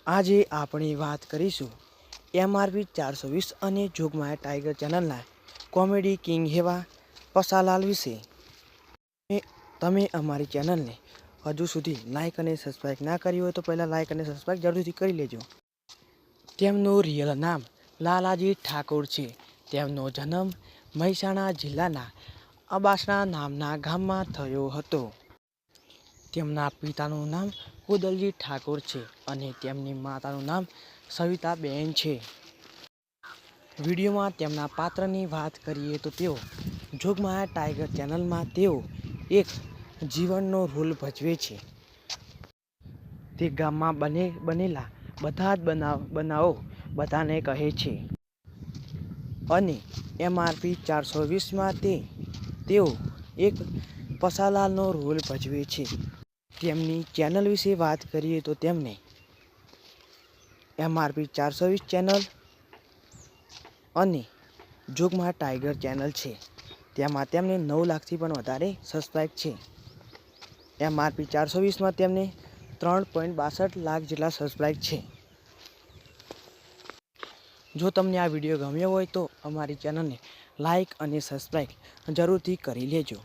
આજે આપણે વાત કરીશું MRP 420 અને જોગમાયા ટાઈગર ચેનલના કોમેડી કિંગ એવા પસાલાલ વિશે। તમે અમારી ચેનલને હજુ સુધી લાઈક અને સબસ્ક્રાઈબ ના કરી હોય તો પહેલાં લાઈક અને સબસ્ક્રાઈબ જરૂરથી કરી લેજો। તેમનું રિયલ નામ લાલાજી ઠાકોર છે। તેમનો જન્મ મહેસાણા જિલ્લાના અબાસણા નામના ગામમાં થયો હતો। તેમના પિતાનું નામ કુદલજી ઠાકોર છે અને તેમની માતાનું નામ સવિતાબેન છે। વિડીયોમાં તેમના પાત્રની વાત કરીએ તો તેઓ જોગમાયા ટાઈગર ચેનલમાં તેઓ એક જીવનનો રોલ ભજવે છે। તે ગામમાં બનેલા બધા જ બનાવો બધાને કહે છે અને MRP 420માં તેઓ એક પસાલાલનો રોલ ભજવે છે। તેમની ચેનલ વિશે વાત કરીએ તો તેમને MRP 420 ચેનલ અને જોગમાયા ટાઈગર ચેનલ છે। તેમાં તેમને 9 લાખથી પણ વધારે સબસ્ક્રાઈબ છે। MRP 420માં તેમને 3.62 લાખ જેટલા સબસ્ક્રાઈબ છે। જો તમને આ વિડીયો ગમ્યો હોય તો અમારી ચેનલને લાઈક અને સબસ્ક્રાઈબ જરૂરથી કરી લેજો।